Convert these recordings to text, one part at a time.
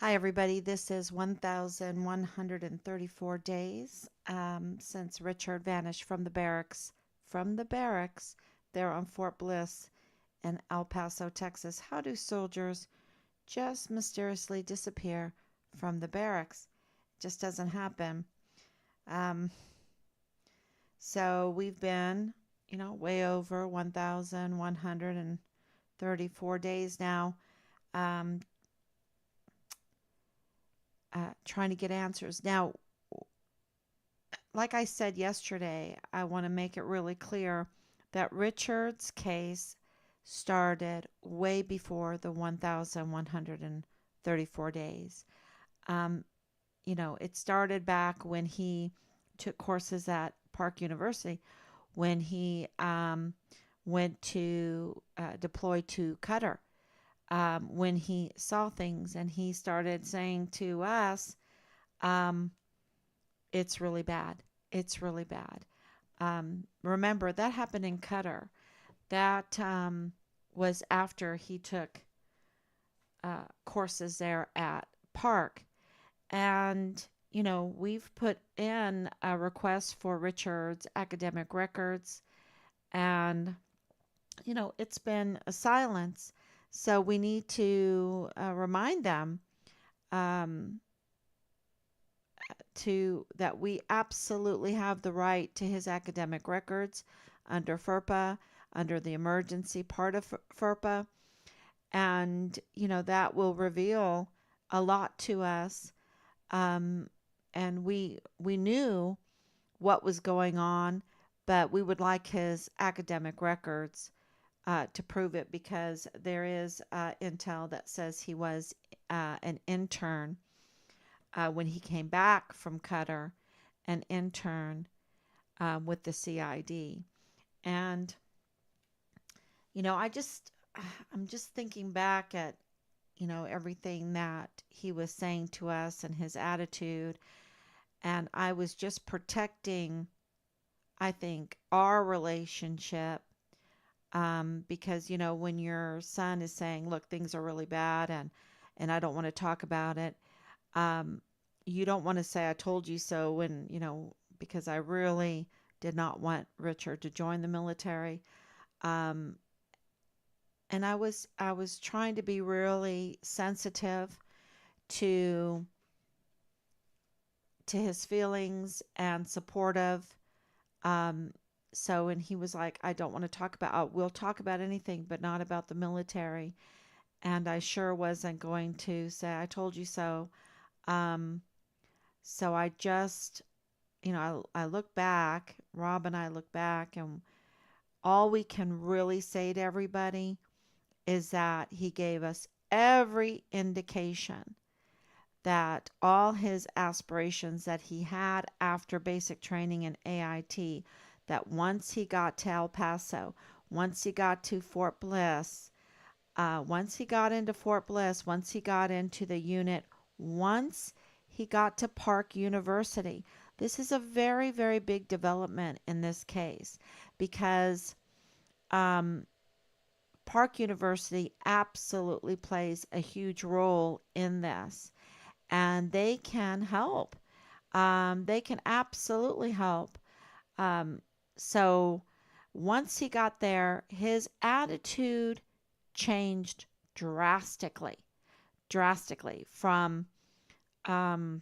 Hi, everybody. This is 1,134 days since Richard vanished from the barracks. From the barracks there on Fort Bliss in El Paso, Texas. How do soldiers just mysteriously disappear from the barracks? It just doesn't happen. Um, so we've been, way over 1,134 days now. Um, trying to get answers. Now, like I said yesterday, I want to make it really clear that Richard's case started way before the 1,134 days. Um, it started back when he took courses at Park University, when he went to deploy to Qatar, when he saw things and he started saying to us, um, it's really bad. It's really bad. Remember, that happened in Qatar. That was after he took courses there at Park. And, we've put in a request for Richard's academic records, and, it's been a silence. So we need to remind them um, to that we absolutely have the right to his academic records under FERPA, under the emergency part of FERPA, and that will reveal a lot to us. Um, and we knew what was going on, but we would like his academic records to prove it because there is intel that says he was an intern when he came back from Qatar, an intern with the CID. And, I just, I'm just thinking back at, everything that he was saying to us and his attitude. And I was just protecting, I think, our relationship. Because, when your son is saying, look, things are really bad and I don't want to talk about it, um, you don't want to say, I told you so, when, because I really did not want Richard to join the military. Um, and I was trying to be really sensitive to to his feelings and supportive. Um, so and he was like, I don't want to talk about. We'll talk about anything, but not about the military. And I sure wasn't going to say, I told you so. Um, so I just, I look back. Rob and I look back, and all we can really say to everybody is that he gave us every indication that all his aspirations that he had after basic training in AIT, that once he got to El Paso, once he got to Fort Bliss, once he got into Fort Bliss, once he got into the unit, once he got to Park University. This is a very, very big development in this case because um, Park University absolutely plays a huge role in this, and they can help. They can absolutely help. Um, so once he got there, his attitude changed drastically, drastically from, um,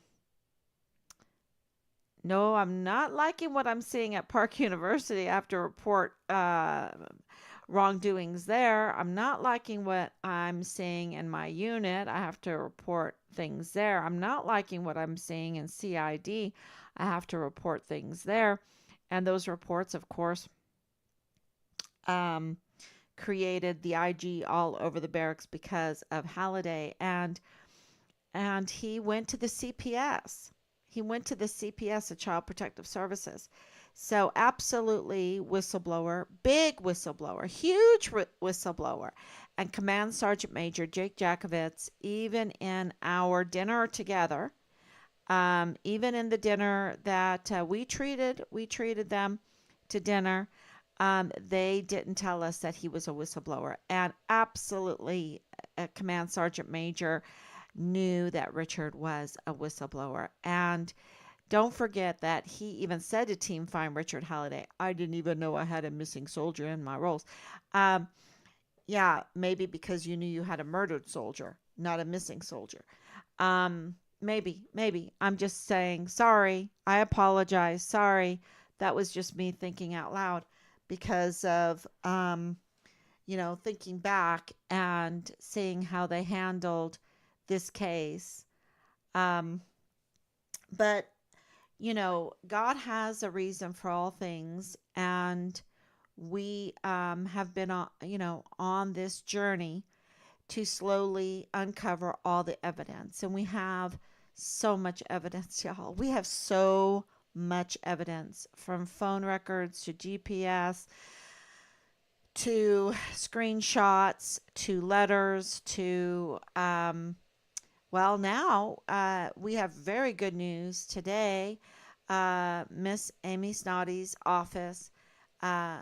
no, I'm not liking what I'm seeing at Park University. I have to report wrongdoings there. I'm not liking what I'm seeing in my unit. I have to report things there. I'm not liking what I'm seeing in CID. I have to report things there. And those reports, of course, um, created the IG all over the barracks because of Halliday. And he went to the CPS. He went to the CPS, the Child Protective Services. So, absolutely whistleblower, big whistleblower, huge whistleblower. And Command Sergeant Major Jake Jakovitz, even in our dinner together, even in the dinner that we treated them to dinner. They didn't tell us that he was a whistleblower. And absolutely, Command Sergeant Major knew that Richard was a whistleblower. And don't forget that he even said to Team Find Richard Halliday, I didn't even know I had a missing soldier in my rolls. Um, yeah, maybe because you knew you had a murdered soldier, not a missing soldier. Maybe. I'm just saying, sorry. I apologize. Sorry. That was just me thinking out loud because of, thinking back and seeing how they handled this case. Um, but, God has a reason for all things. And we have been on this journey to slowly uncover all the evidence. And we have so much evidence, y'all. We have so much evidence, from phone records to GPS to screenshots to letters to now we have very good news today. Miss Amy Snoddy's office uh,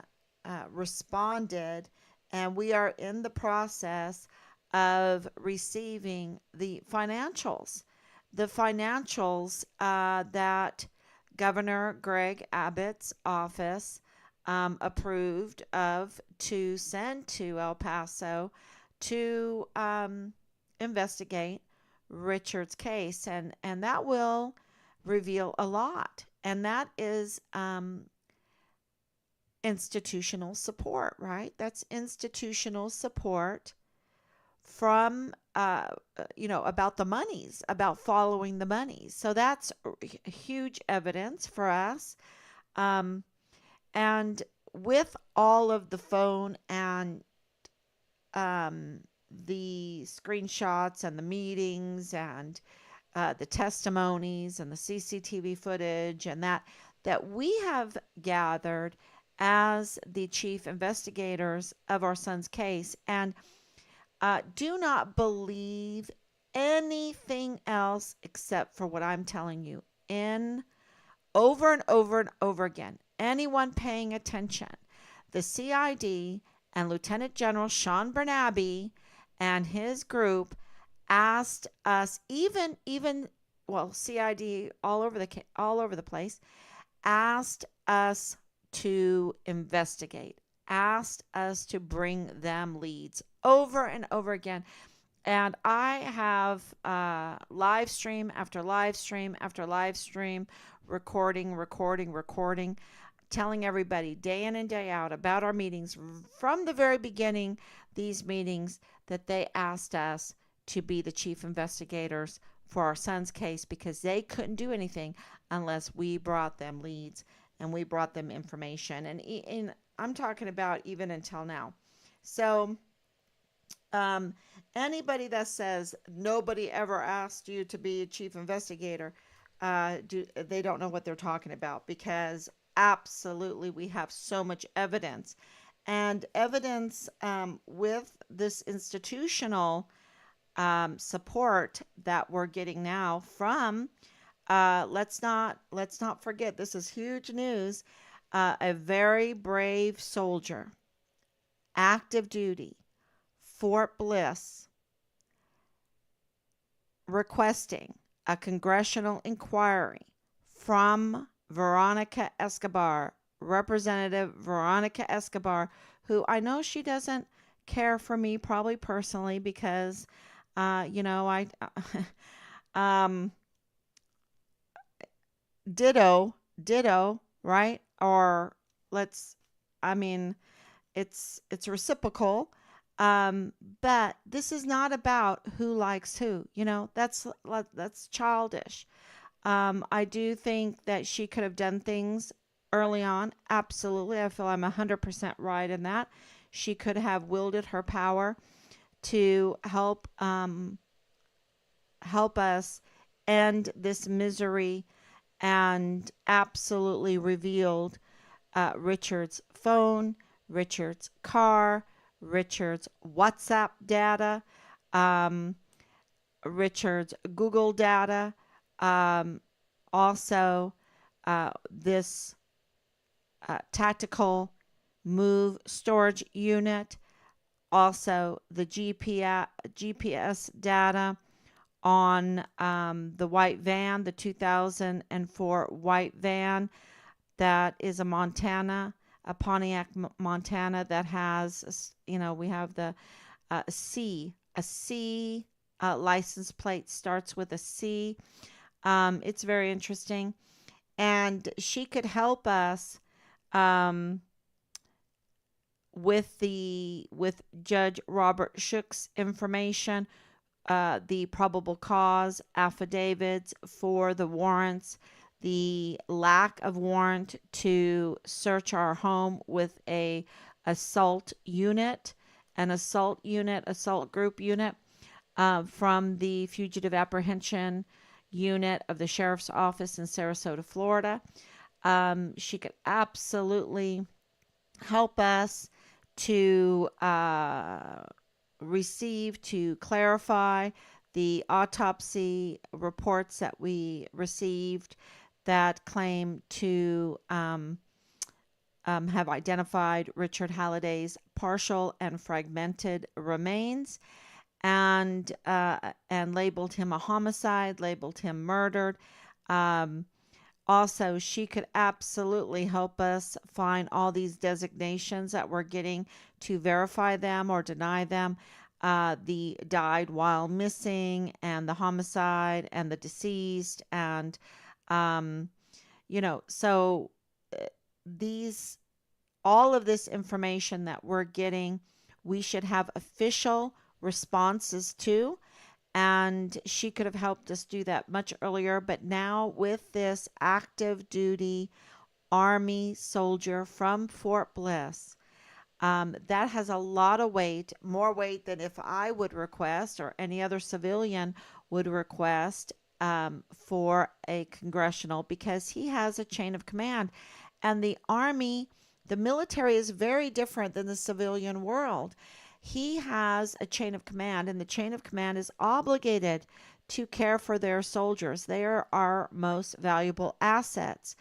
responded, and we are in the process of receiving the financials. The financials that Governor Greg Abbott's office approved of to send to El Paso to investigate Richard's case, and that will reveal a lot, and that is institutional support, right? That's institutional support from about the monies, about following the monies. So that's huge evidence for us. Um, and with all of the phone and um, the screenshots and the meetings and the testimonies and the CCTV footage and that we have gathered as the chief investigators of our son's case, and do not believe anything else except for what I'm telling you in over and over and over again. Anyone paying attention, the CID and Lieutenant General Sean Bernabe and his group asked us, CID all over the place, asked us to investigate, asked us to bring them leads over and over again. And I have live stream after live stream after live stream, recording, telling everybody day in and day out about our meetings from the very beginning, these meetings, that they asked us to be the chief investigators for our son's case because they couldn't do anything unless we brought them leads and we brought them information. And I'm talking about even until now. So um, anybody that says nobody ever asked you to be a chief investigator, they don't know what they're talking about, because absolutely we have so much evidence. And evidence with this institutional support that we're getting now from let's not forget, this is huge news, a very brave soldier, active duty, Fort Bliss, requesting a congressional inquiry from Veronica Escobar, Representative Veronica Escobar, who I know she doesn't care for me probably personally because, I, um, ditto, right? Or let's, I mean, it's reciprocal. But this is not about who likes who. That's childish. I do think that she could have done things early on. Absolutely, I feel I'm 100% right in that. She could have wielded her power to help us end this misery, and absolutely revealed Richard's phone, Richard's car, Richard's WhatsApp data, um, Richard's Google data, also this tactical move storage unit, also the GPS data, on the white van, the 2004 white van that is a Pontiac, Montana that has, we have the a C license plate starts with a C. It's very interesting. And she could help us um, with Judge Robert Shook's information, the probable cause affidavits for the warrants, the lack of warrant to search our home with a assault unit, assault group unit from the fugitive apprehension unit of the sheriff's office in Sarasota, Florida. She could absolutely help us to to clarify the autopsy reports that we received that claim to have identified Richard Halliday's partial and fragmented remains, and labeled him a homicide, labeled him murdered. Um, Also, she could absolutely help us find all these designations that we're getting to verify them or deny them. The died while missing, and the homicide, and the deceased, and um, so uh, these all of this information that we're getting, we should have official responses to, and she could have helped us do that much earlier. But now, with this active duty Army soldier from Fort Bliss, that has a lot of weight, more weight than if I would request or any other civilian would request for a congressional, because he has a chain of command. And the Army, the military is very different than the civilian world. He has a chain of command, and the chain of command is obligated to care for their soldiers. They are our most valuable assets,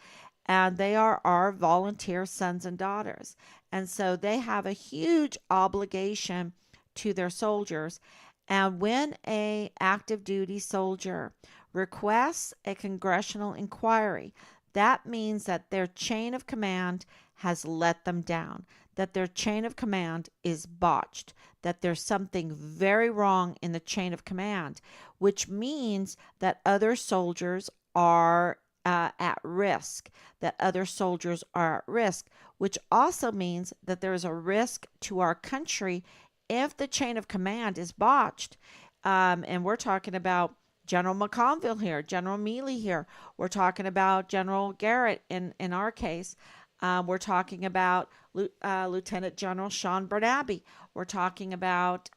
and they are our volunteer sons and daughters. And so they have a huge obligation to their soldiers. And when a active duty soldier requests a congressional inquiry, that means that their chain of command has let them down, that their chain of command is botched, that there's something very wrong in the chain of command, which means that other soldiers are at risk, that other soldiers are at risk, which also means that there is a risk to our country if the chain of command is botched. And we're talking about General McConville here, General Mealy here. We're talking about General Garrett in our case. We're talking about Lieutenant General Sean Bernabe. We're talking about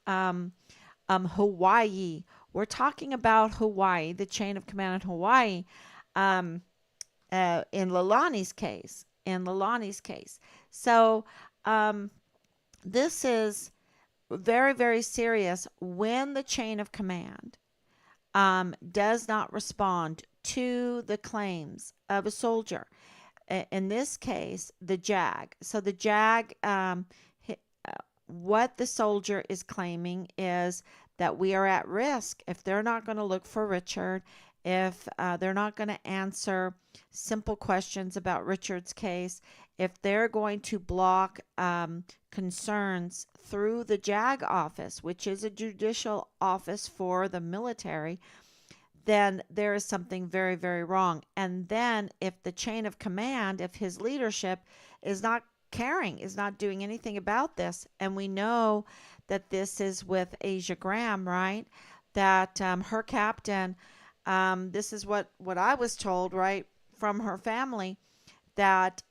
Hawaii. We're talking about Hawaii, the chain of command in Hawaii. Um, in Lalani's case, So um, this is very, very serious when the chain of command does not respond to the claims of a soldier. In this case, the JAG. So the JAG, what the soldier is claiming is that we are at risk if they're not going to look for Richard, if they're not going to answer simple questions about Richard's case, if they're going to block concerns through the JAG office, which is a judicial office for the military, then there is something very, very wrong. And then if the chain of command, if his leadership is not caring, is not doing anything about this, and we know that this is with Asia Graham, right? That her captain, this is what I was told, right, from her family, that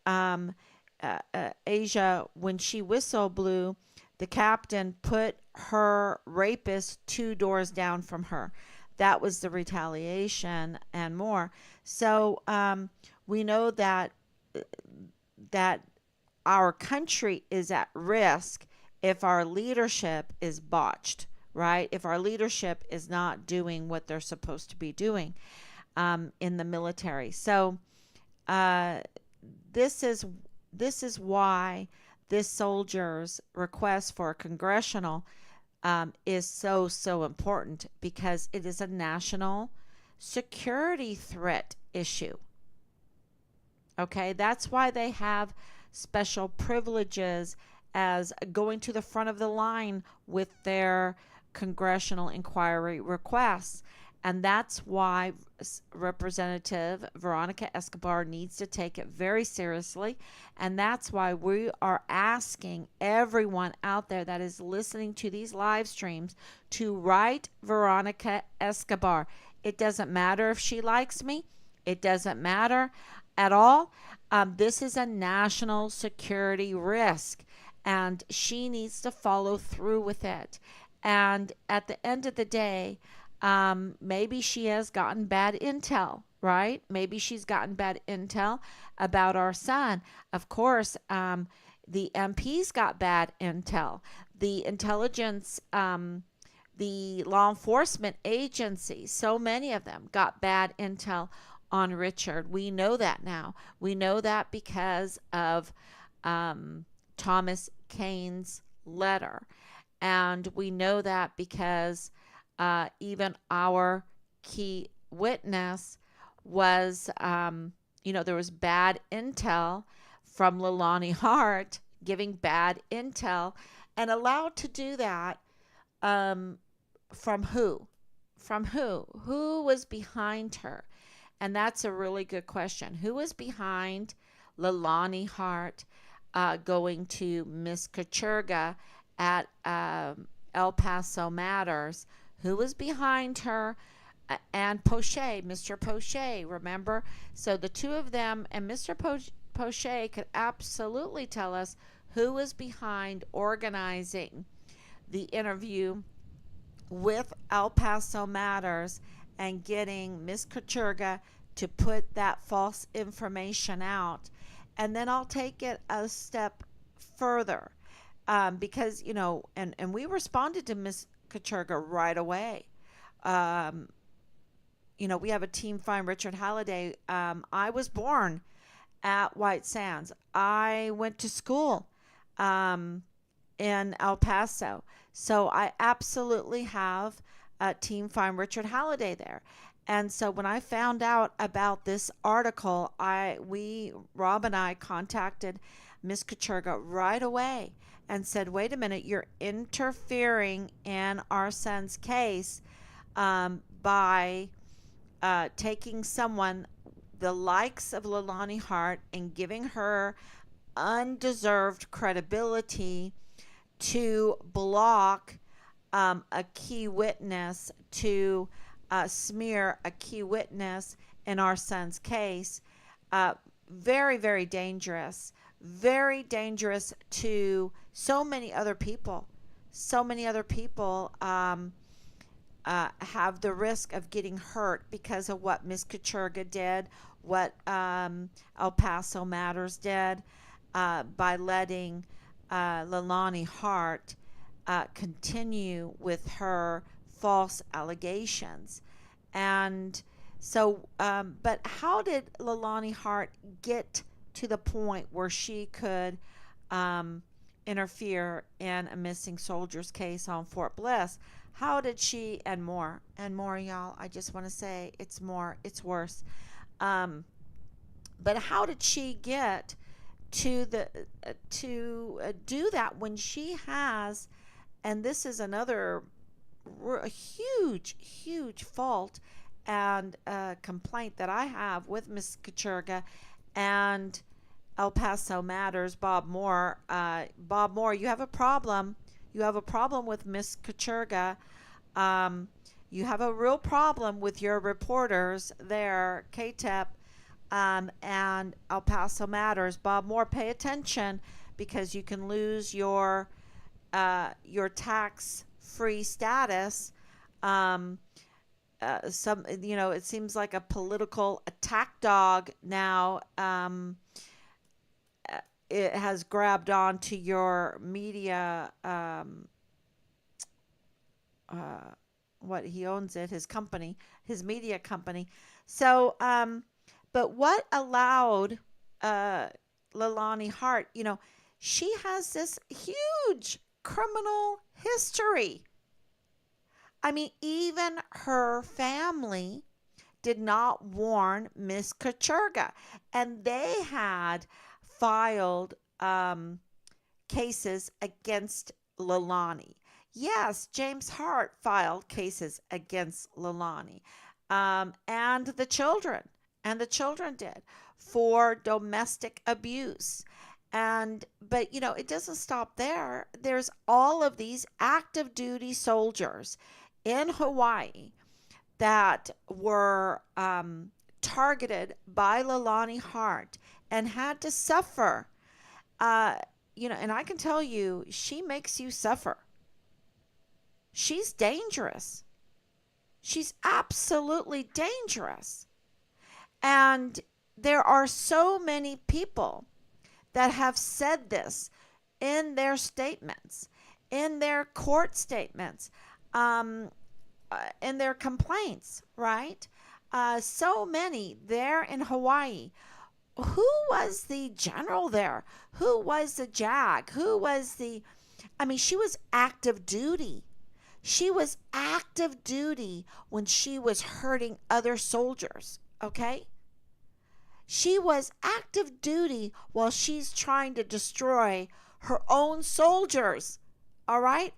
Asia, when she whistle blew, the captain put her rapist 2 doors down from her. That was the retaliation and more. So we know that our country is at risk if our leadership is botched, right? If our leadership is not doing what they're supposed to be doing in the military. So uh, this is why this soldier's request for a congressional is so, so important because it is a national security threat issue. Okay, that's why they have special privileges as going to the front of the line with their congressional inquiry requests. And that's why Representative Veronica Escobar needs to take it very seriously. And that's why we are asking everyone out there that is listening to these live streams to write Veronica Escobar. It doesn't matter if she likes me, it doesn't matter at all. This is a national security risk, and she needs to follow through with it. And at the end of the day, maybe she has gotten bad intel, right? Maybe she's gotten bad intel about our son. Of course, the MPs got bad intel. The intelligence, the law enforcement agencies, so many of them got bad intel on Richard. We know that now. We know that because of Thomas Kaine's letter. And we know that because even our key witness was, there was bad intel from Leilani Hart giving bad intel and allowed to do that um, from who? From who? Who was behind her? And that's a really good question. Who was behind Leilani Hart going to Miss Kacherga at El Paso Matters? Who was behind her? And Poche, Mr. Poche, remember? So the two of them and Mr. Poche could absolutely tell us who was behind organizing the interview with El Paso Matters and getting Miss Kacherga to put that false information out. And then I'll take it a step further because, and we responded to Miss Kacherga right away. Um, we have a team find Richard Halliday. I was born at White Sands. I went to school in El Paso. So I absolutely have Team Find Richard Halliday there. And so when I found out about this article, Rob and I contacted Miss Kacherga right away and said, wait a minute, you're interfering in our son's case by taking someone the likes of Leilani Hart and giving her undeserved credibility to block a key witness, to smear a key witness in our son's case. Very, very dangerous. Very dangerous to so many other people. So many other people have the risk of getting hurt because of what Miss Kacherga did, what El Paso Matters did by letting Leilani Hart continue with her false allegations. And so, but how did Leilani Hart get to the point where she could interfere in a missing soldier's case on Fort Bliss? How did she, and more, y'all? I just want to say it's more, it's worse. But how did she get to do that when she has, and this is another huge fault and complaint that I have with Miss Kacherga and El Paso Matters, Bob Moore. Bob Moore, you have a problem. You have a problem with Miss Kacherga. You have a real problem with your reporters there, KTEP and El Paso Matters. Bob Moore, pay attention because you can lose your tax-free status. It seems like a political attack dog now. It has grabbed onto your media. What he owns it, his company, his media company. So, but what allowed Leilani Hart? She has this huge criminal history. I mean, even her family did not warn Miss Kacherga, and they had filed cases against Lalani. Yes, James Hart filed cases against Lalani, and the children did for domestic abuse. And but it doesn't stop there. There's all of these active duty soldiers in Hawaii that were targeted by Lalani Hart and had to suffer. Uh, and I can tell you, she makes you suffer. She's dangerous. She's absolutely dangerous. And there are so many people that have said this in their statements, in their court statements, um, in their complaints, right? So many there in Hawaii. Who was the general there? Who was the JAG? Who was the. I mean, she was active duty. She was active duty when she was hurting other soldiers, okay? She was active duty while she's trying to destroy her own soldiers. All right?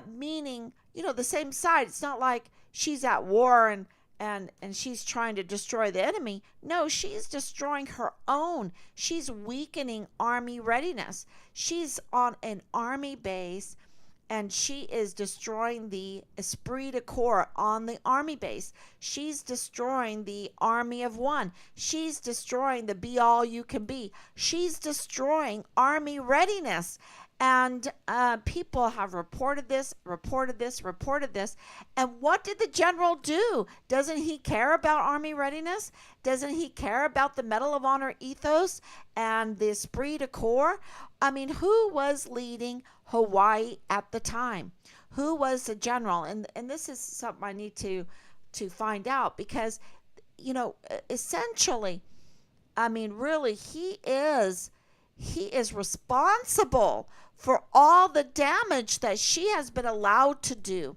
Meaning, the same side. It's not like she's at war and she's trying to destroy the enemy. No, she's destroying her own. She's weakening army readiness. She's on an army base and she is destroying the esprit de corps on the army base. She's destroying the army of one. She's destroying the be all you can be. She's destroying army readiness. And people have reported this, reported this, reported this. And what did the general do? Doesn't he care about army readiness? Doesn't he care about the Medal of Honor ethos and the esprit de corps? I mean, who was leading Hawaii at the time? Who was the general? And this is something I need to find out because, essentially, I mean, really, he is responsible for all the damage that she has been allowed to do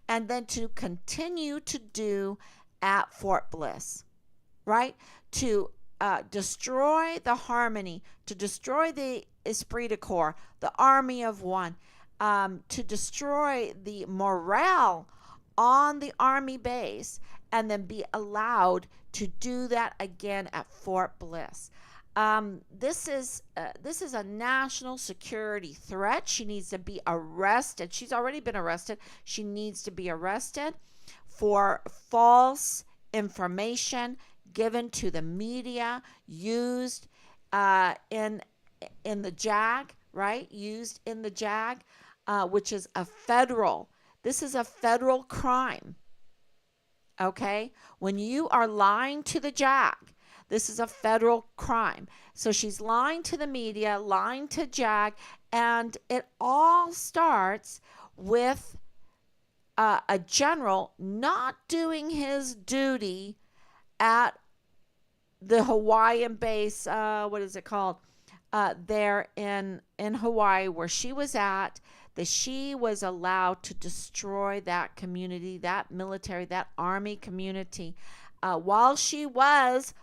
and then to continue to do at Fort Bliss, right? To destroy the harmony, to destroy the esprit de corps, the army of one, to destroy the morale on the army base, and then be allowed to do that again at Fort Bliss. This is a national security threat. She needs to be arrested. She's already been arrested. She needs to be arrested for false information given to the media, used in the JAG, right? Used in the JAG, which is a federal. This is a federal crime. Okay, when you are lying to the JAG, this is a federal crime. So she's lying to the media, lying to JAG, and it all starts with a general not doing his duty at the Hawaiian base. What is it called? There in Hawaii, where she was at, that she was allowed to destroy that community, that military, that army community, while she was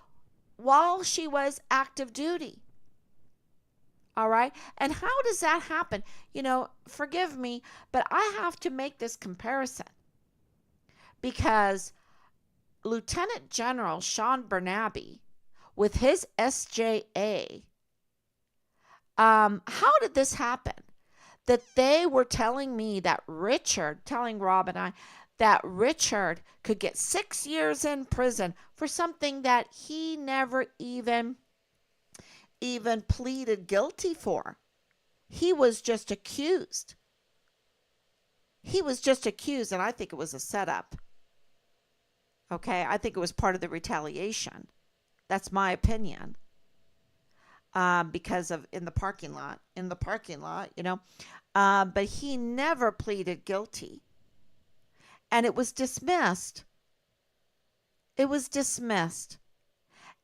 active duty. All right. And how does that happen? Forgive me, but I have to make this comparison because Lieutenant General Sean Bernabe, with his SJA, how did this happen? That they were telling me that telling Rob and I, that Richard could get 6 years in prison for something that he never even pleaded guilty for. He was just accused. And I think it was a setup. Okay, I think it was part of the retaliation. That's my opinion. Because of in the parking lot, but he never pleaded guilty. And it was dismissed.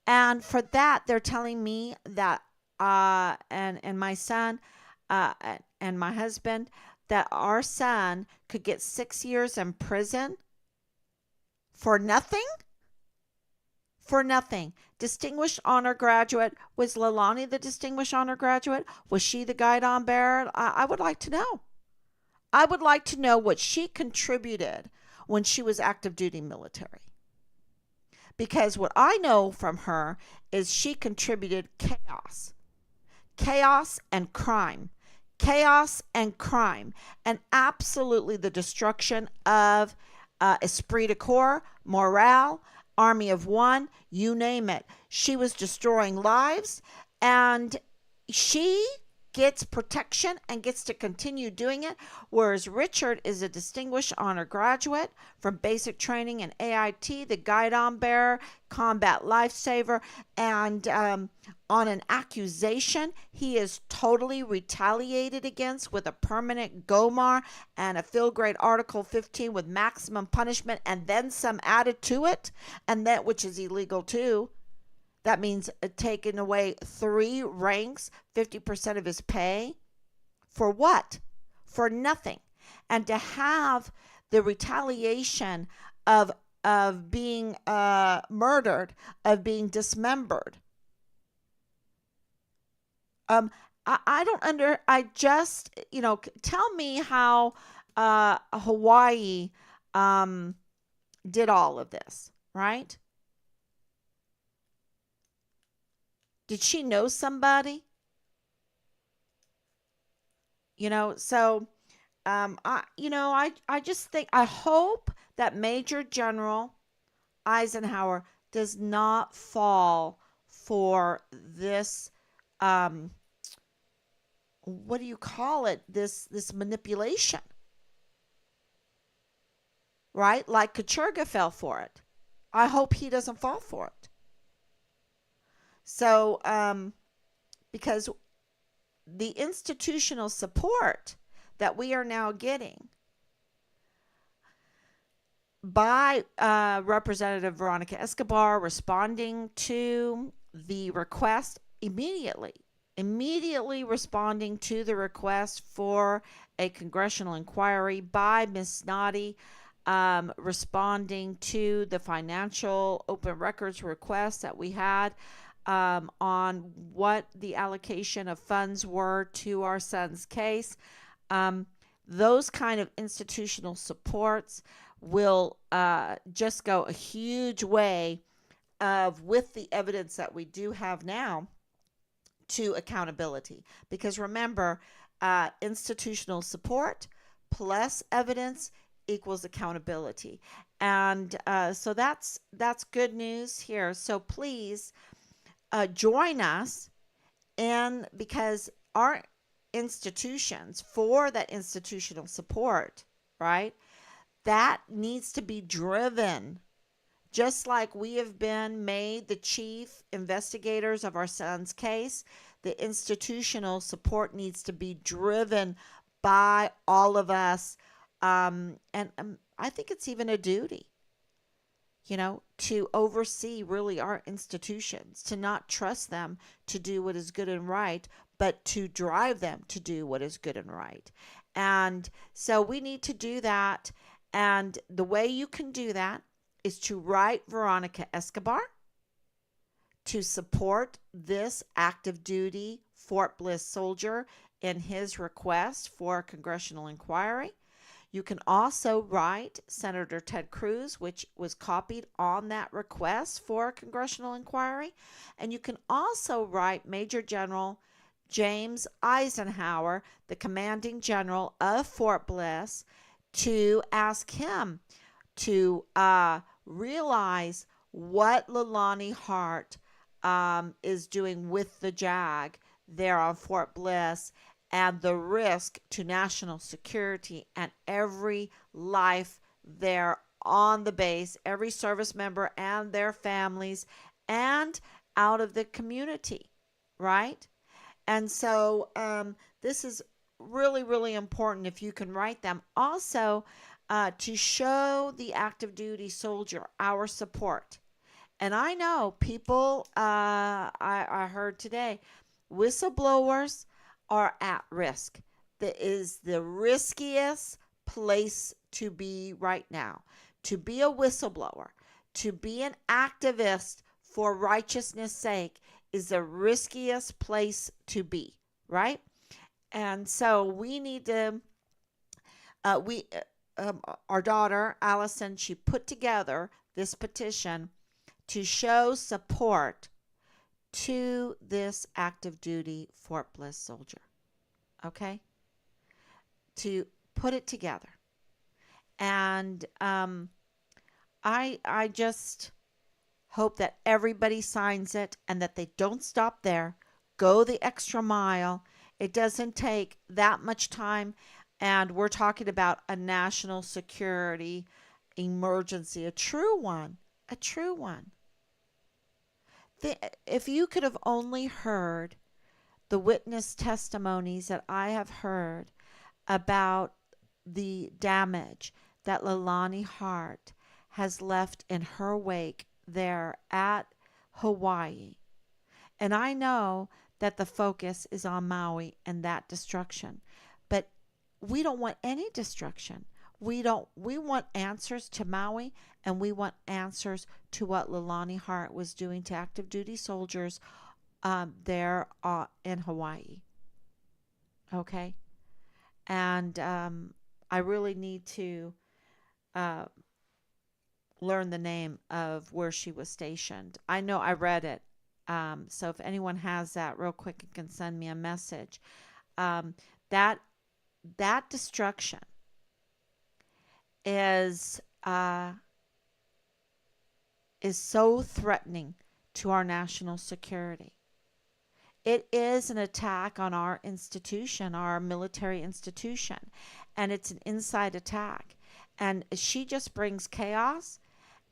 And for that, they're telling me that, and my son, and my husband, that our son could get 6 years in prison for nothing? For nothing. Distinguished honor graduate. Was Leilani the distinguished honor graduate? Was she the guidon bearer? I would like to know. I would like to know what she contributed when she was active duty military. Because what I know from her is she contributed chaos, chaos and crime, chaos and crime, and absolutely the destruction of esprit de corps, morale, army of one, you name it. She was destroying lives, and she gets protection and gets to continue doing it, whereas Richard is a distinguished honor graduate from basic training in AIT, the guidon bearer, combat lifesaver, and on an accusation he is totally retaliated against with a permanent GOMAR and a field grade Article 15 with maximum punishment and then some added to it, and that which is illegal too. That means taking away 3 ranks, 50% of his pay. For what? For nothing. And to have the retaliation of being murdered, of being dismembered. I don't I just, tell me how Hawaii did all of this, right? Did she know somebody? So I just think, I hope that Major General Eisenhower does not fall for this, um what do you call it, this manipulation, right? Like Kacherga fell for it. I hope he doesn't fall for it. So because the institutional support that we are now getting by Representative Veronica Escobar responding to the request immediately responding to the request for a congressional inquiry by Ms. Snoddy, responding to the financial open records request that we had on what the allocation of funds were to our son's case. Those kind of institutional supports will just go a huge way with the evidence that we do have now to accountability. Because remember, institutional support plus evidence equals accountability. And so that's good news here. So please join us in, because our institutions, for that institutional support, right, that needs to be driven. Just like we have been made the chief investigators of our son's case, the institutional support needs to be driven by all of us. And I think it's even a duty, to oversee really our institutions, to not trust them to do what is good and right, but to drive them to do what is good and right. And so we need to do that. And the way you can do that is to write Veronica Escobar to support this active duty Fort Bliss soldier in his request for a congressional inquiry. You can also write Senator Ted Cruz, which was copied on that request for a congressional inquiry. And you can also write Major General James Eisenhower, the commanding general of Fort Bliss, to ask him to realize what Leilani Hart is doing with the JAG there on Fort Bliss, and the risk to national security and every life there on the base, every service member and their families, and out of the community, right? And so this is really, really important if you can write them. Also, to show the active duty soldier our support. And I know people, I heard today, whistleblowers are at risk. that is the riskiest place to be right now. To be a whistleblower, to be an activist for righteousness' sake is the riskiest place to be, right? And so we need to, we, our daughter Allison, she put together this petition to show support to this active duty Fort Bliss soldier. Okay, to put it together, and I just hope that everybody signs it and that they don't stop there. Go the extra mile. It doesn't take that much time. And we're talking about a national security emergency, a true one, a true one. If you could have only heard the witness testimonies that I have heard about the damage that Leilani Hart has left in her wake there at Hawaii. And I know that the focus is on Maui and that destruction, but we don't want any destruction. We want answers to Maui, and we want answers to what Leilani Hart was doing to active duty soldiers there in Hawaii. Okay? And I really need to uh, learn the name of where she was stationed. I know I read it. So if anyone has that real quick, it can send me a message. Um, that that destruction is so threatening to our national security. It is an attack on our institution, our military institution, and it's an inside attack. And she just brings chaos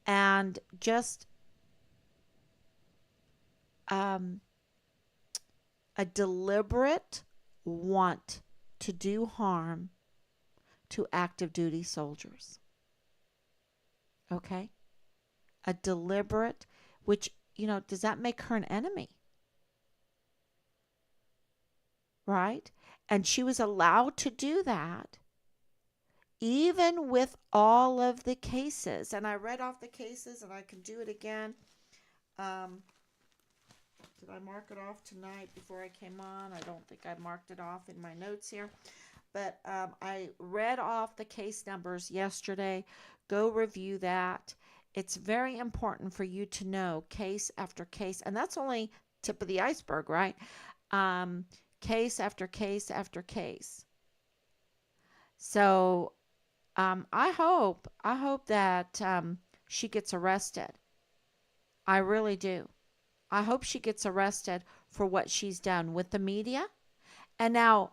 and just um, a deliberate want to do harm to active duty soldiers. Okay? A deliberate, which, does that make her an enemy? Right? And she was allowed to do that even with all of the cases. And I read off the cases and I can do it again. Did I mark it off tonight before I came on? I don't think I marked it off in my notes here. But I read off the case numbers yesterday. Go review that. It's very important for you to know case after case. And that's only tip of the iceberg, right? Case after case after case. So I hope that she gets arrested. I really do. I hope she gets arrested for what she's done with the media. And now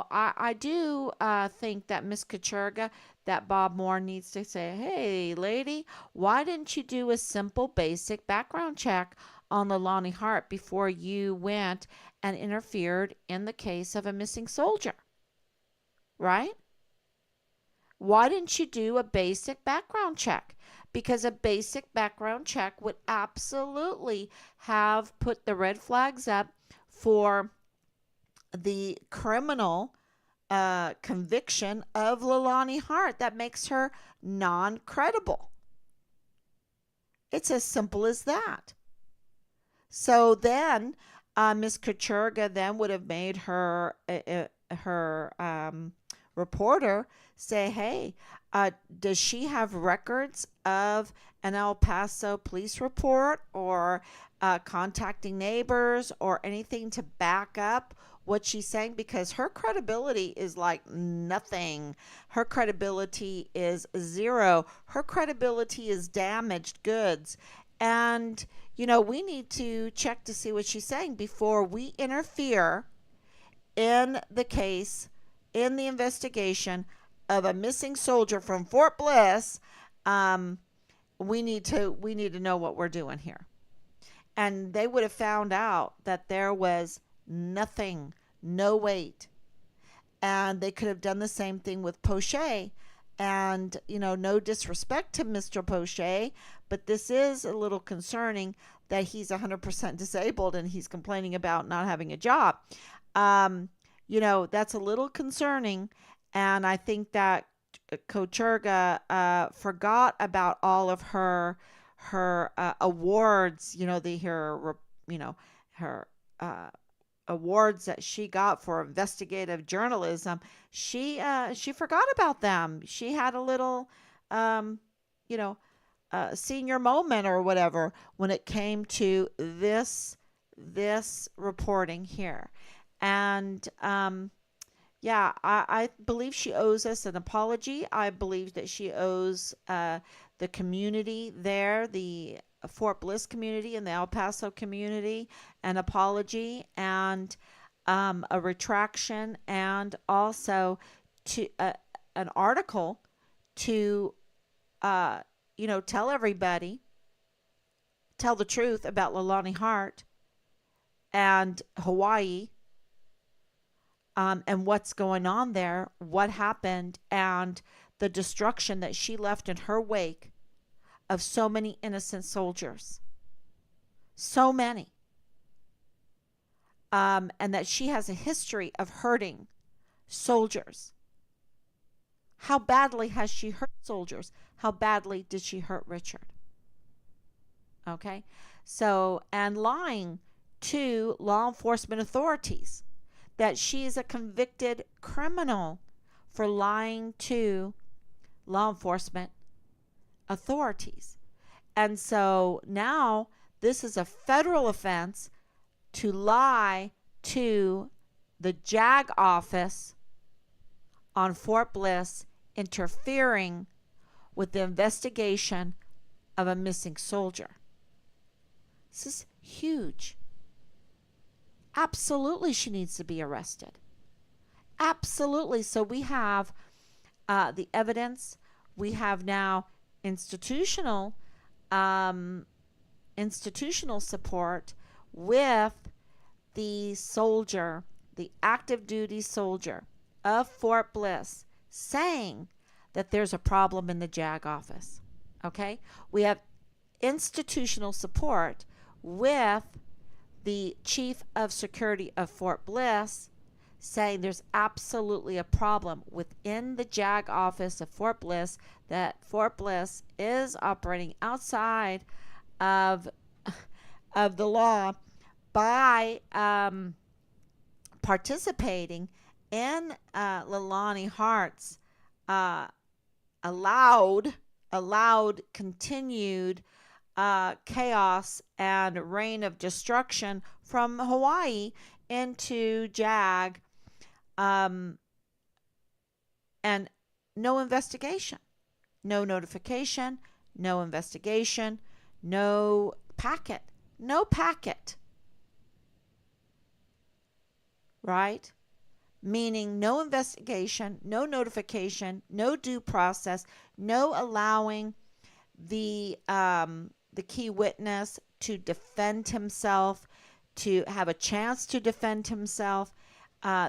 I do think that Miss Kachurga, that Bob Moore needs to say, hey, lady, why didn't you do a simple, basic background check on Leilani Hart before you went and interfered in the case of a missing soldier? Right? Why didn't you do a basic background check? Because a basic background check would absolutely have put the red flags up for the criminal conviction of Leilani Hart. That makes her non-credible. It's as simple as that. So then Ms. Kachurga then would have made her reporter say, hey, does she have records of an El Paso police report or contacting neighbors or anything to back up what she's saying? Because her credibility is like nothing. Her credibility is zero. Her credibility is damaged goods. And, we need to check to see what she's saying before we interfere in the case, in the investigation of a missing soldier from Fort Bliss. We need to know what we're doing here. And they would have found out that there was nothing, no weight. And they could have done the same thing with Poche. And, no disrespect to Mr. Poche, but this is a little concerning that he's 100% disabled and he's complaining about not having a job. that's a little concerning. And I think that Kocherga forgot about all of her awards, you know, her uh, awards that she got for investigative journalism. She forgot about them. She had a little, um, you know, senior moment or whatever when it came to this reporting here. And yeah, I believe she owes us an apology. I believe that she owes the community there, the Fort Bliss community and the El Paso community, an apology and a retraction, and also to an article to uh, tell everybody, tell the truth about Leilani Hart and Hawaii, and what's going on there, what happened, and the destruction that she left in her wake of so many innocent soldiers. So many. And that she has a history of hurting soldiers. How badly has she hurt soldiers? How badly did she hurt Richard? Okay. So, and lying to law enforcement authorities that she is a convicted criminal for lying to law enforcement authorities. And so now this is a federal offense to lie to the JAG office on Fort Bliss, interfering with the investigation of a missing soldier. This is huge. Absolutely, she needs to be arrested. Absolutely. So we have the evidence. We have now institutional um, institutional support with the soldier, the active duty soldier of Fort Bliss, saying that there's a problem in the JAG office. Okay? We have institutional support with the chief of security of Fort Bliss saying there's absolutely a problem within the JAG office of Fort Bliss, that Fort Bliss is operating outside of of the law by participating in Leilani Hart's uh, allowed continued chaos and reign of destruction from Hawaii into JAG, um, and no investigation, no notification, no investigation, no packet, right? Meaning no investigation, no notification, no due process, no allowing the key witness to defend himself, to have a chance to defend himself.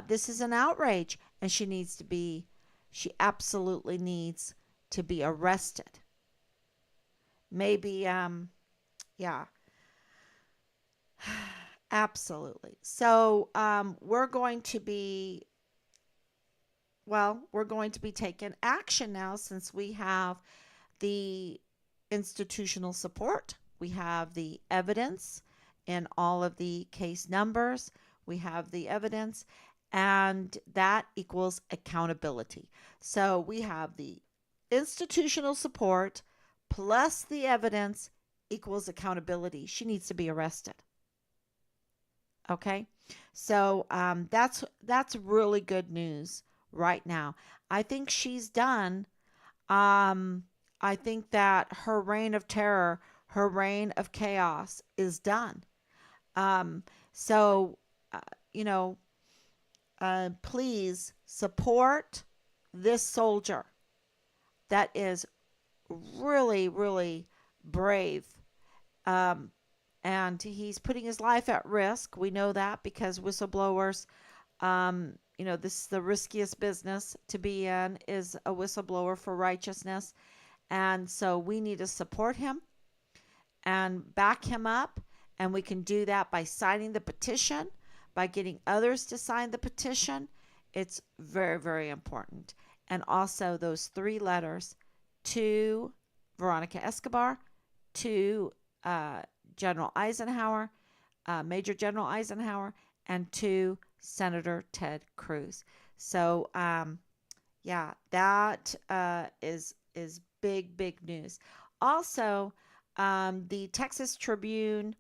This is an outrage, and she absolutely needs to be arrested. Maybe, yeah, absolutely. So we're going to be taking action now, since we have the institutional support. We have the evidence in all of the case numbers. We have the evidence, and that equals accountability. So we have the institutional support plus the evidence equals accountability. She needs to be arrested. Okay, so that's really good news right now. I think she's done. I think that her reign of terror, her reign of chaos is done. So, uh, you know, please support this soldier that is really, really brave. Um, and he's putting his life at risk. We know that because whistleblowers, this is the riskiest business to be in, is a whistleblower for righteousness. And so we need to support him and back him up. And we can do that by signing the petition, by getting others to sign the petition. It's very, very important. And also those three letters to Veronica Escobar, to uh, General Eisenhower, Major General Eisenhower, and to Senator Ted Cruz. So, yeah, that is big, big news. Also, the Texas Tribune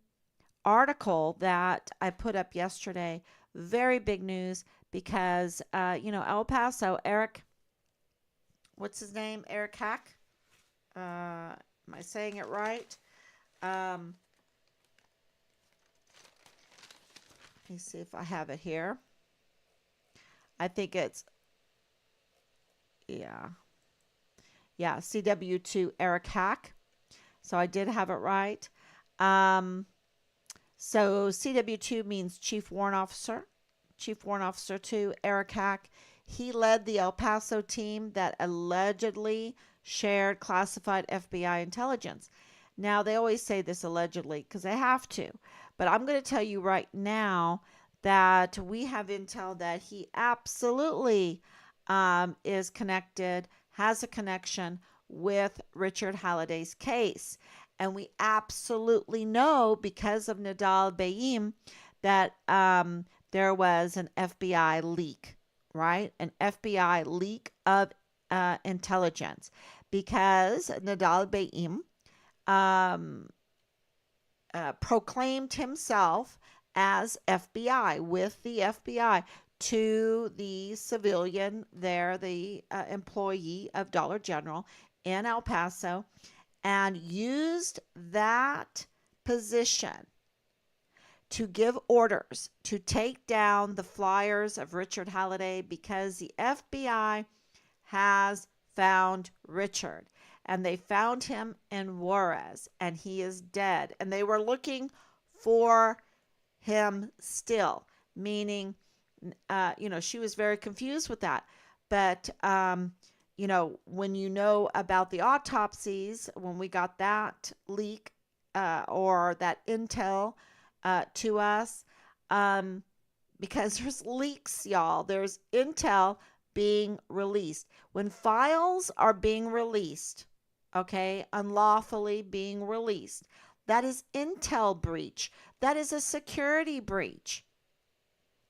article that I put up yesterday, very big news because, El Paso, Eric, what's his name? Eric Hack. Am I saying it right? Um, Let me see if I have it here. I think it's, yeah, yeah, CW2 Eric Hack. So I did have it right. Um, So CW2 means Chief Warrant Officer. Chief Warrant Officer 2, Eric Hack. He led the El Paso team that allegedly shared classified FBI intelligence. Now, they always say this allegedly because they have to. But I'm going to tell you right now that we have intel that he absolutely is connected, has a connection with Richard Halliday's case. And we absolutely know because of Nadal Bayim that there was an FBI leak, right? An FBI leak of intelligence because Nadal Bayim um, proclaimed himself as FBI with the FBI to the civilian there, the employee of Dollar General in El Paso, and used that position to give orders to take down the flyers of Richard Halliday because the FBI has found Richard and they found him in Juarez and he is dead. And they were looking for him still, meaning, she was very confused with that. But, when you know about the autopsies, when we got that leak or that intel to us, um, because there's leaks, y'all, there's intel being released. When files are being released, okay, unlawfully being released, that is intel breach. That is a security breach.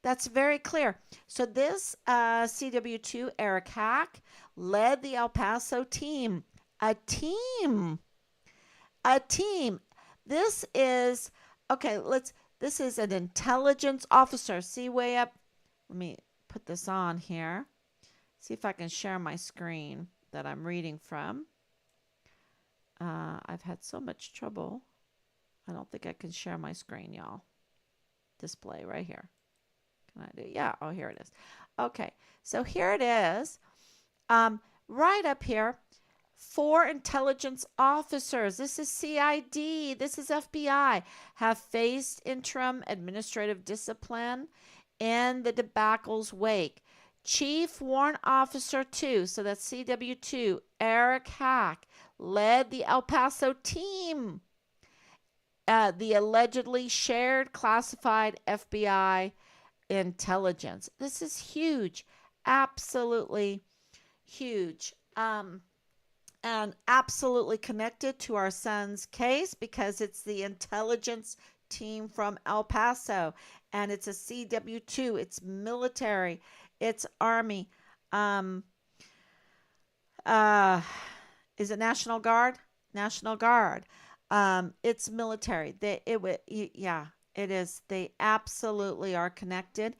That's very clear. So this CW2 Eric Hack led the El Paso team. A team. A team. This is okay, this is an intelligence officer. See way up. Let me put this on here. See if I can share my screen that I'm reading from. I've had so much trouble. I don't think I can share my screen, y'all. Display right here. Can I do? Yeah. Oh, here it is. Okay. So here it is. Right up here. 4 intelligence officers. This is CID. This is FBI. Have faced interim administrative discipline in the debacle's wake. Chief Warrant Officer 2, so that's CW2, Eric Hack, led the El Paso team. The allegedly shared classified FBI intelligence. This is huge. Absolutely huge. And absolutely connected to our son's case because it's the intelligence team from El Paso and it's a CW2. It's military. It's Army. Um, uh, is it National Guard? National Guard. It's military. Yeah, it is. They absolutely are connected.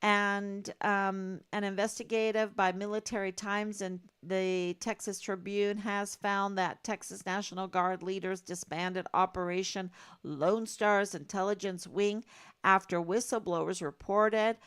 And an investigative by Military Times and the Texas Tribune has found that Texas National Guard leaders disbanded Operation Lone Star's intelligence wing after whistleblowers reported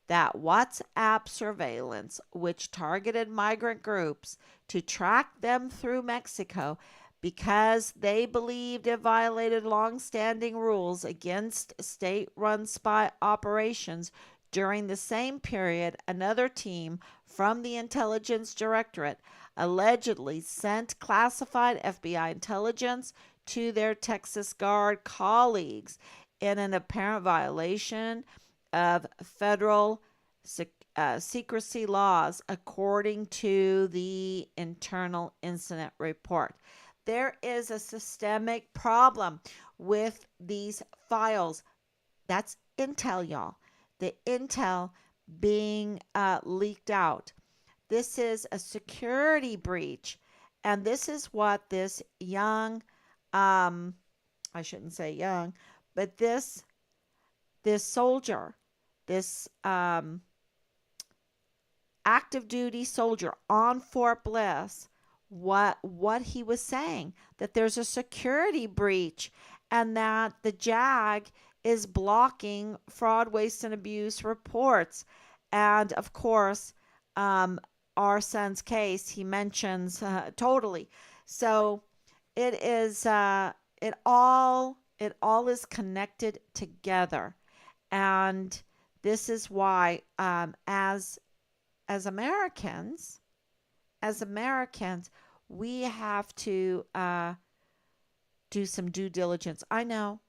that WhatsApp surveillance, which targeted migrant groups to track them through Mexico because they believed it violated long-standing rules against state-run spy operations. During the same period, another team from the Intelligence Directorate allegedly sent classified FBI intelligence to their Texas Guard colleagues in an apparent violation of federal secrecy laws according to the internal incident report. There is a systemic problem with these files. That's intel, y'all. The intel being leaked out. This is a security breach. And this is what this young, um, I shouldn't say young, but this soldier, this active duty soldier on Fort Bliss, what he was saying, that there's a security breach and that the JAG is blocking fraud, waste, and abuse reports. And of course, um, our son's case, he mentions totally. So it is it all is connected together, and this is why as Americans, as Americans, we have to do some due diligence. I know,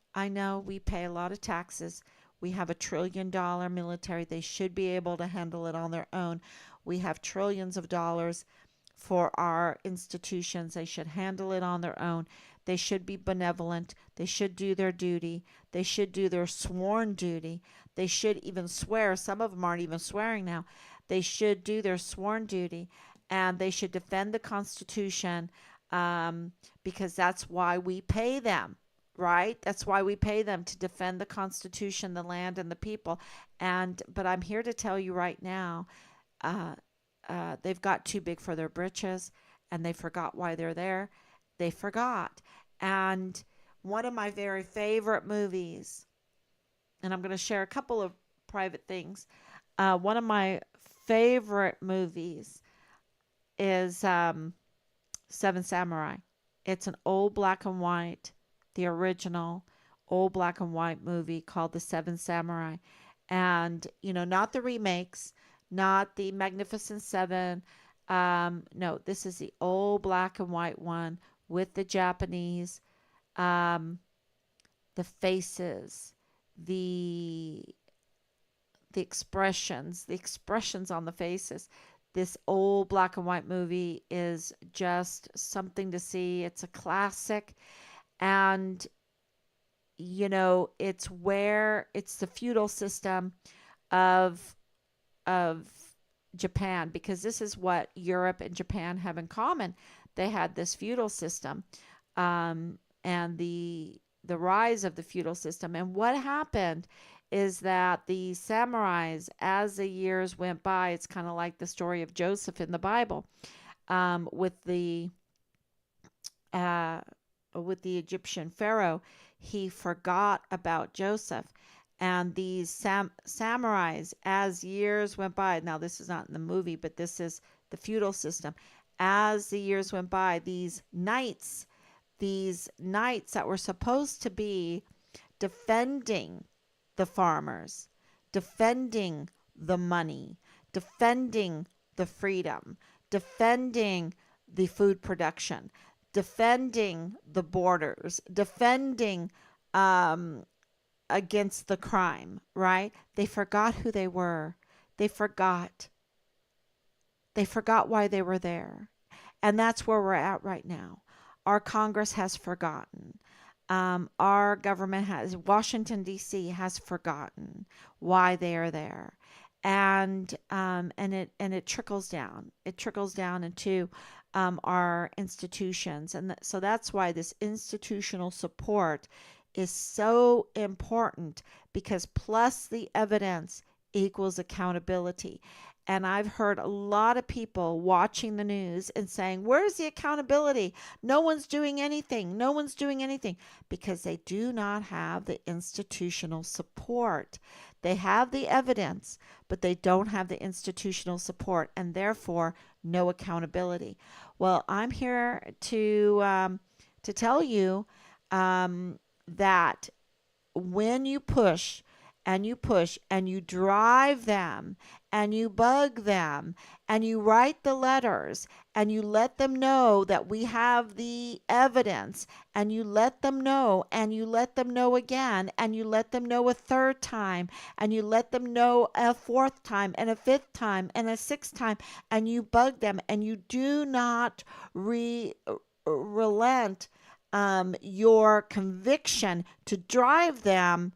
we pay a lot of taxes. We have $1 trillion military. They should be able to handle it on their own. We have trillions of dollars for our institutions. They should handle it on their own. They should be benevolent. They should do their duty. They should do their sworn duty. They should even swear. Some of them aren't even swearing now. They should do their sworn duty, and they should defend the Constitution, because that's why we pay them, right? That's why we pay them, to defend the Constitution, the land, and the people. But I'm here to tell you right now, uh, they've got too big for their britches, and they forgot why they're there. They forgot. And one of my very favorite movies, and I'm going to share a couple of private things. One of my favorite movies is Seven Samurai. It's an old black and white, the original old black and white movie called The Seven Samurai. And, not the remakes, not the Magnificent Seven. No, this is the old black and white one with the Japanese, um, the faces, the the expressions on the faces. This old black and white movie is just something to see. It's a classic, and it's the feudal system of of Japan, because this is what Europe and Japan have in common. They had this feudal system, and the rise of the feudal system. And what happened is that the samurais, as the years went by, it's kind of like the story of Joseph in the Bible, with uh, the Egyptian pharaoh. He forgot about Joseph. And these samurais, as years went by, now this is not in the movie, but this is the feudal system. As the years went by, these knights that were supposed to be defending the farmers, defending the money, defending the freedom, defending the food production, defending the borders, defending um, against the crime, right? They forgot who they were. They forgot. They forgot why they were there. And that's where we're at right now. Our Congress has forgotten. Our government Washington, D.C. has forgotten why they are there. And it trickles down. It trickles down into our institutions. And so that's why this institutional support is so important, because plus the evidence equals accountability. And I've heard a lot of people watching the news and saying, where's the accountability? No one's doing anything. No one's doing anything, because they do not have the institutional support. They have the evidence, but they don't have the institutional support, and therefore no accountability. Well, I'm here to tell you that when you push and you push and you drive them and you bug them and you write the letters and you let them know that we have the evidence, and you let them know and you let them know again and you let them know a third time and you let them know a fourth time and a fifth time and a sixth time, and you bug them and you do not relent your conviction to drive them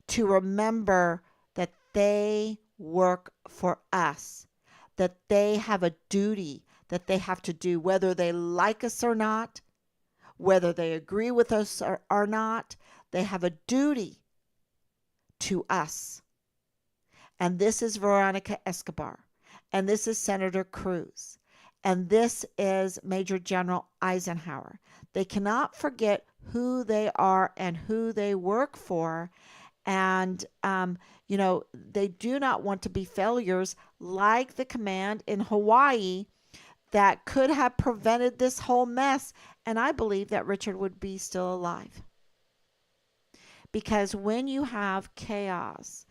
to remember that they work for us, that they have a duty that they have to do, whether they like us or not, whether they agree with us or not. They have a duty to us. And this is Veronica Escobar. And this is Senator Cruz. And this is Major General Eisenhower. They cannot forget who they are and who they work for. And, they do not want to be failures like the command in Hawaii that could have prevented this whole mess. And I believe that Richard would be still alive. Because when you have chaos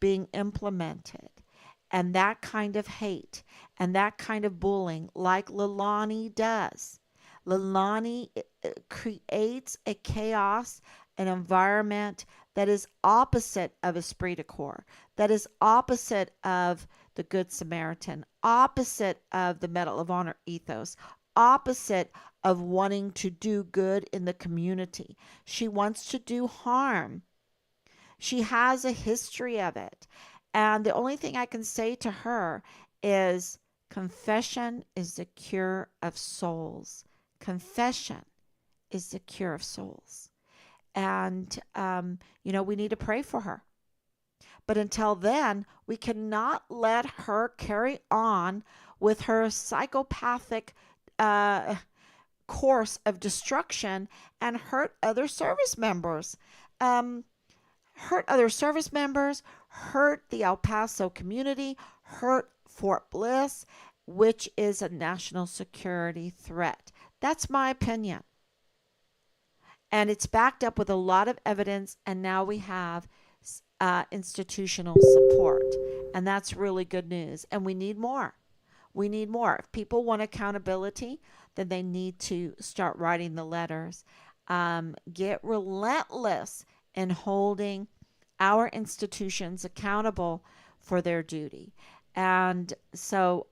being implemented and that kind of hate and that kind of bullying, like Leilani does, Leilani creates a chaos, an environment that is opposite of esprit de corps, that is opposite of the Good Samaritan, opposite of the Medal of Honor ethos, opposite of wanting to do good in the community. She wants to do harm. She has a history of it. And the only thing I can say to her is confession is the cure of souls. Confession is the cure of souls. And, we need to pray for her. But until then, we cannot let her carry on with her psychopathic course of destruction and hurt other service members. Um, hurt other service members, hurt the El Paso community, hurt Fort Bliss, which is a national security threat. That's my opinion. And it's backed up with a lot of evidence, and now we have institutional support. And that's really good news. And we need more. We need more. If people want accountability, then they need to start writing the letters. Get relentless in holding our institutions accountable for their duty. And so,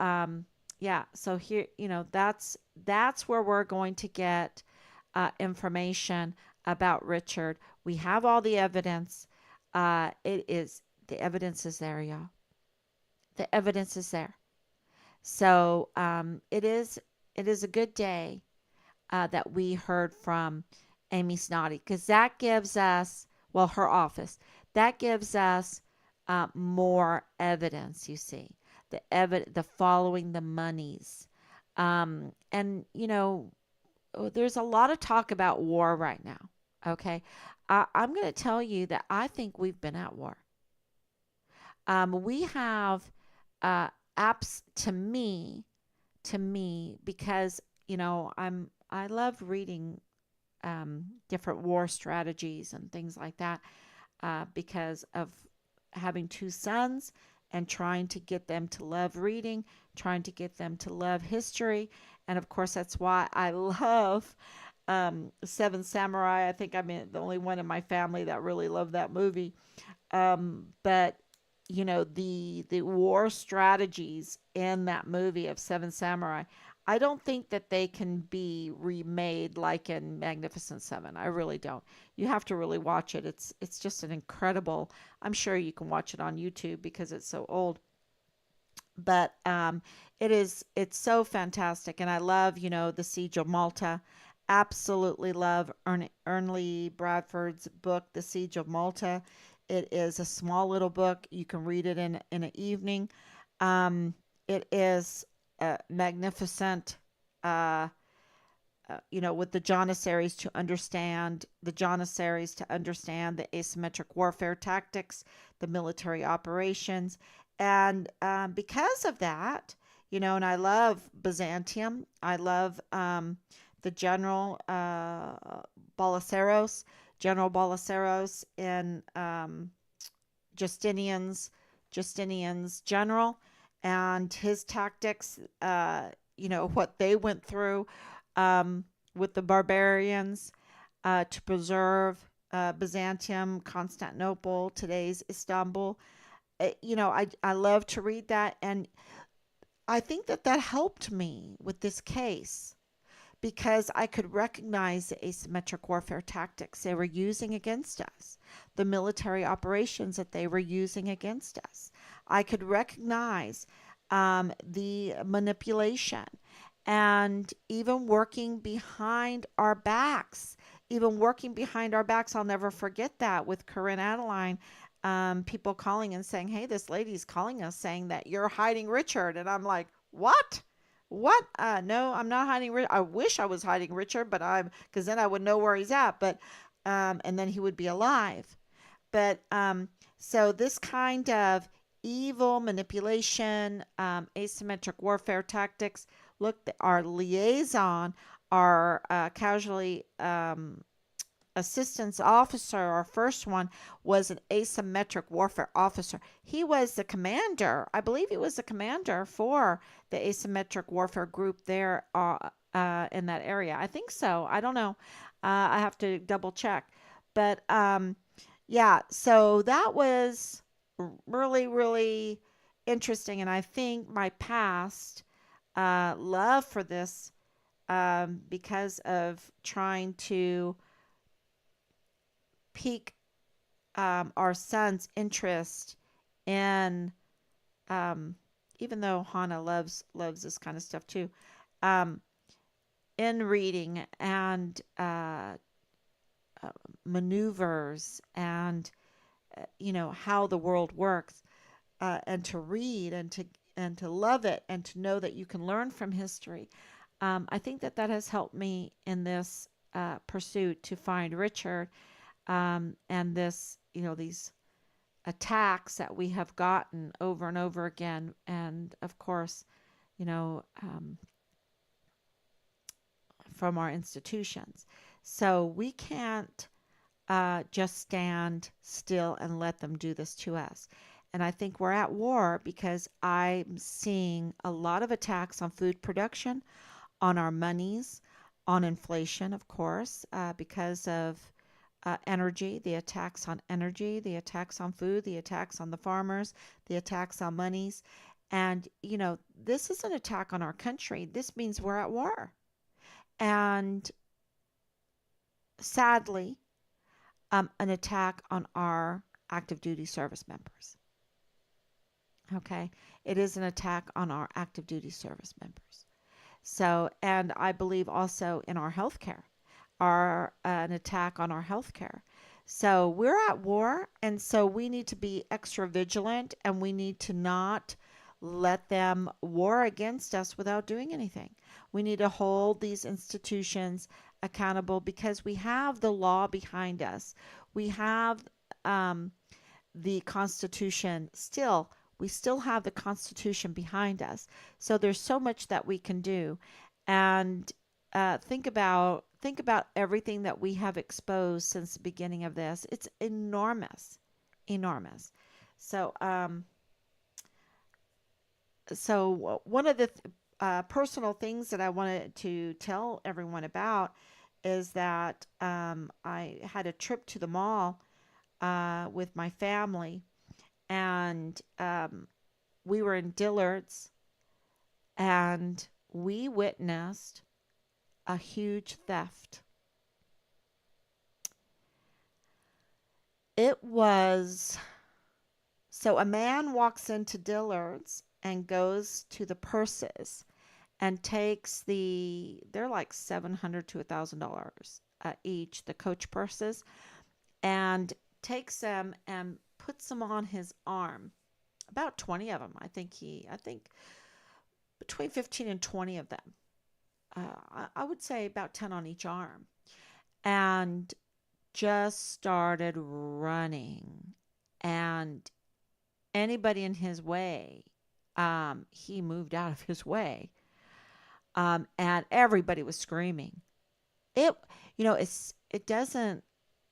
yeah, so here, that's where we're going to get information about Richard. We have all the evidence. The evidence is there, y'all. The evidence is there. So it is a good day that we heard from Amy Snoddy, because that gives us, well, her office, that gives us more evidence. You see, the following the monies, and there's a lot of talk about war right now. Okay, I'm going to tell you that I think we've been at war. We have apps to me, because I love reading different war strategies and things like that, because of having two sons and trying to get them to love reading, trying to get them to love history. And of course, that's why I love Seven Samurai. I think I'm the only one in my family that really loved that movie. But the war strategies in that movie of Seven Samurai, I don't think that they can be remade like in Magnificent Seven. I really don't. You have to really watch it. It's just an incredible. I'm sure you can watch it on YouTube because it's so old. But it's so fantastic, and I love the Siege of Malta. Absolutely love Ernley Bradford's book, The Siege of Malta. It is a small little book. You can read it in an evening. It is magnificent. Uh, with the Janissaries, to understand the asymmetric warfare tactics, the military operations, and because of that, and I love Byzantium. I love the Balisaros, General Balisaros in Justinian's general. and his tactics, what they went through um, with the barbarians to preserve Byzantium, Constantinople, today's Istanbul. I love to read that. And I think that that helped me with this case because I could recognize the asymmetric warfare tactics they were using against us, the military operations that they were using against us. I could recognize the manipulation and even working behind our backs. Even working behind our backs, I'll never forget that with Corinne Adeline. People calling and saying, "Hey, this lady's calling us saying that you're hiding Richard," and I'm like, "What? What? No, I'm not hiding. I wish I was hiding Richard, but I'm because then I would know where he's at. But and then he would be alive. But so this kind of evil manipulation, asymmetric warfare tactics. Look, our liaison, our casualty assistance officer, our first one, was an asymmetric warfare officer. He was the commander. I believe he was the commander for the asymmetric warfare group there in that area. I think so. I don't know. I have to double check. But yeah, so that was really, really interesting. And I think my past love for this, because of trying to pique our son's interest in, um, even though Hannah loves this kind of stuff too, um, in reading and uh, maneuvers and how the world works, and to read and to love it and to know that you can learn from history. I think that that has helped me in this pursuit to find Richard, and these attacks that we have gotten over and over again, and of course, you know, um, from our institutions. So we can't just stand still and let them do this to us. And I think we're at war because I'm seeing a lot of attacks on food production, on our monies, on inflation, of course, because of energy, the attacks on energy, the attacks on food, the attacks on the farmers, the attacks on monies. And, this is an attack on our country. This means we're at war. And sadly, an attack on our active duty service members. Okay. It is an attack on our active duty service members. So, and I believe also in our healthcare, an attack on our healthcare. So we're at war, and so we need to be extra vigilant, and we need to not let them war against us without doing anything. We need to hold these institutions accountable because we have the law behind us. We have um, the Constitution still. We still have the Constitution behind us. So there's so much that we can do. And think about everything that we have exposed since the beginning of this. It's enormous, enormous. So one of the personal things that I wanted to tell everyone about is that I had a trip to the mall with my family, and we were in Dillard's, and we witnessed a huge theft. It was so a man walks into Dillard's and goes to the purses and takes they're like $700 to $1,000 each, the Coach purses, and takes them and puts them on his arm. About 20 of them. I think between 15 and 20 of them. I would say about 10 on each arm. And just started running. And anybody in his way, he moved out of his way. And everybody was screaming. It, it doesn't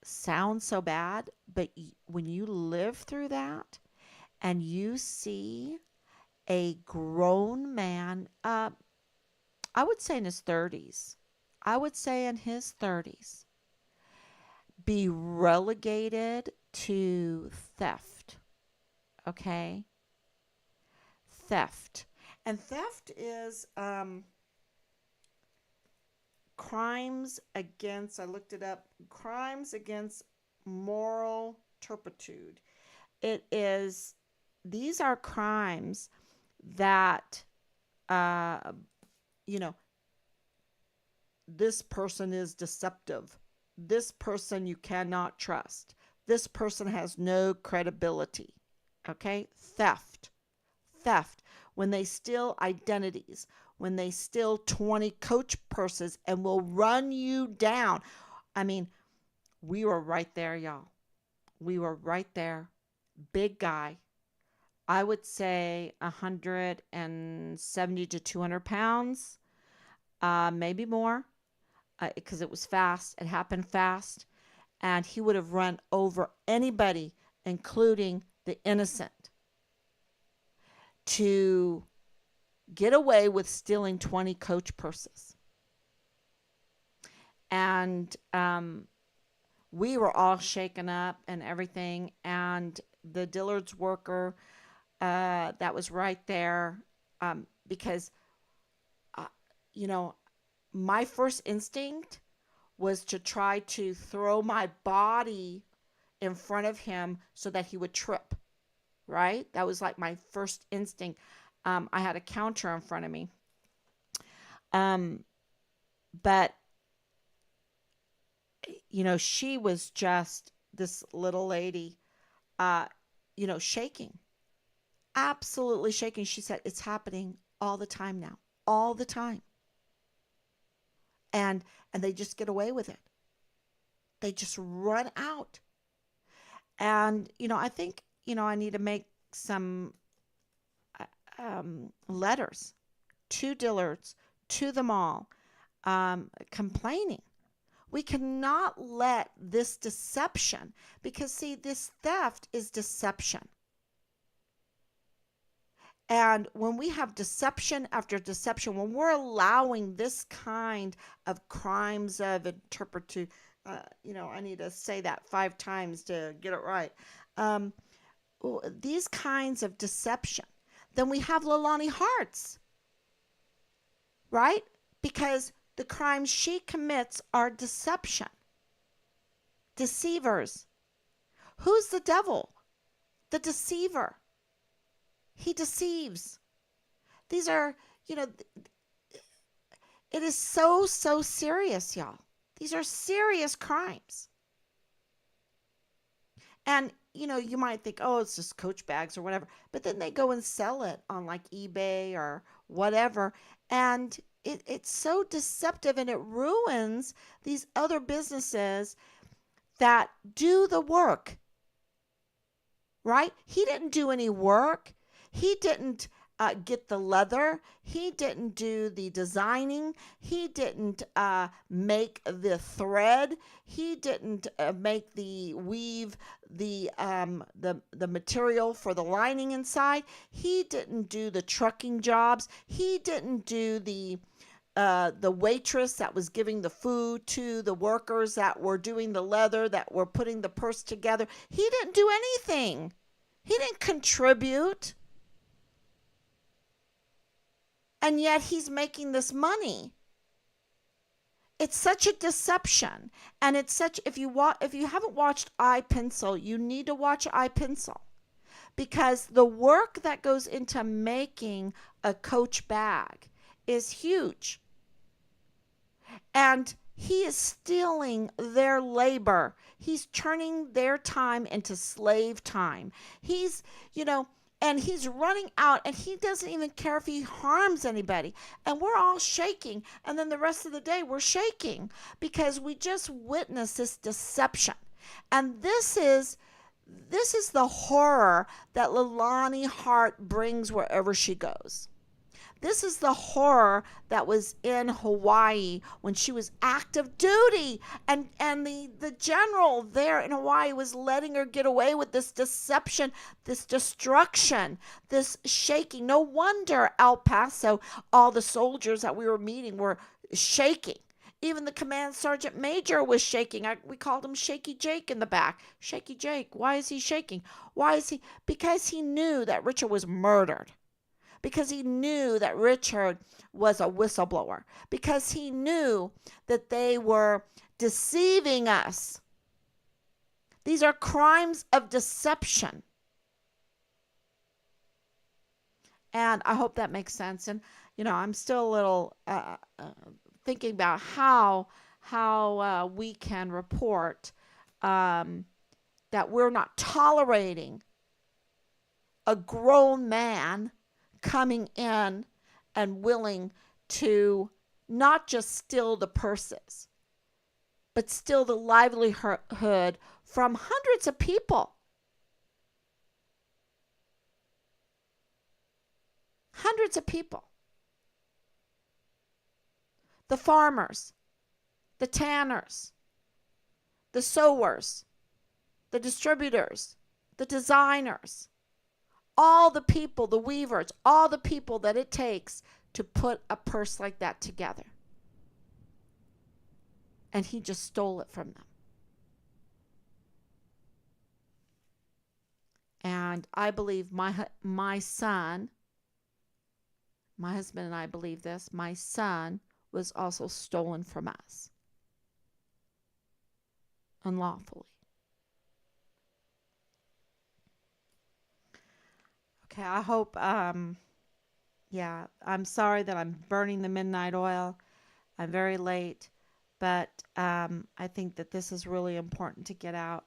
sound so bad, but when you live through that and you see a grown man, I would say in his 30s, I would say in his 30s, be relegated to theft. Okay? Theft. And theft is crimes against, I looked it up, crimes against moral turpitude. It is, these are crimes that, uh, you know, this person is deceptive. This person you cannot trust. This person has no credibility. Okay? Theft. Theft. When they steal identities, when they steal 20 coach purses and will run you down. I mean, we were right there, y'all. We were right there. Big guy. I would say 170 to 200 pounds, maybe more, because it was fast. It happened fast. And he would have run over anybody, including the innocent, to get away with stealing 20 coach purses. And we were all shaken up and everything. And the Dillard's worker that was right there, because, uh, you know, my first instinct was to try to throw my body in front of him so that he would trip, right? That was like my first instinct. I had a counter in front of me. Um, but, she was just this little lady, uh, shaking, absolutely shaking. She said, it's happening all the time now, all the time. And they just get away with it. They just run out. And, I think, I need to make some letters to Dillard's, to them all, complaining. We cannot let this deception, because see, this theft is deception. And when we have deception after deception, when we're allowing this kind of crimes of turpitude, I need to say that 5 times to get it right. Um, these kinds of deception, then we have Leilani Hart's, right? Because the crimes she commits are deception, deceivers. Who's the devil? The deceiver. He deceives. These are, it is so, so serious, y'all. These are serious crimes. And, you might think, oh, it's just Coach bags or whatever. But then they go and sell it on like eBay or whatever. And it's so deceptive, and it ruins these other businesses that do the work, right? He didn't do any work. He didn't get the leather. He didn't do the designing. He didn't make the thread. He didn't make the weave the material for the lining inside. He didn't do the trucking jobs. He didn't do the waitress that was giving the food to the workers that were doing the leather, that were putting the purse together. He didn't do anything. He didn't contribute. And yet he's making this money. It's such a deception. And it's such, if you haven't watched iPencil, you need to watch iPencil, because the work that goes into making a Coach bag is huge. And he is stealing their labor. He's turning their time into slave time. He's, and he's running out, and he doesn't even care if he harms anybody. And we're all shaking. And then the rest of the day we're shaking because we just witnessed this deception. And this is the horror that Leilani Hart brings wherever she goes. This is the horror that was in Hawaii when she was active duty, and the general there in Hawaii was letting her get away with this deception, this destruction, this shaking. No wonder El Paso, all the soldiers that we were meeting were shaking. Even the command sergeant major was shaking. We called him Shaky Jake in the back. Shaky Jake. Why is he shaking? Why is he? Because he knew that Richard was murdered. Because he knew that Richard was a whistleblower. Because he knew that they were deceiving us. These are crimes of deception. And I hope that makes sense. And, I'm still a little thinking about how we can report that we're not tolerating a grown man coming in and willing to not just steal the purses, but steal the livelihood from hundreds of people. Hundreds of people. The farmers, the tanners, the sewers, the distributors, the designers, all the people, the weavers, all the people that it takes to put a purse like that together. And he just stole it from them. And I believe my son, my husband and I believe this, my son was also stolen from us unlawfully. Okay, I hope, yeah, I'm sorry that I'm burning the midnight oil. I'm very late, but I think that this is really important to get out.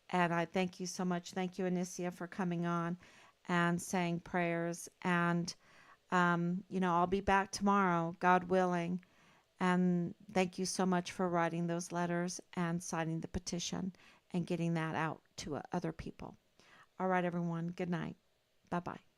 And I thank you so much. Thank you, Anicia, for coming on and saying prayers. And, I'll be back tomorrow, God willing. And thank you so much for writing those letters and signing the petition and getting that out to other people. All right, everyone. Good night. Bye bye.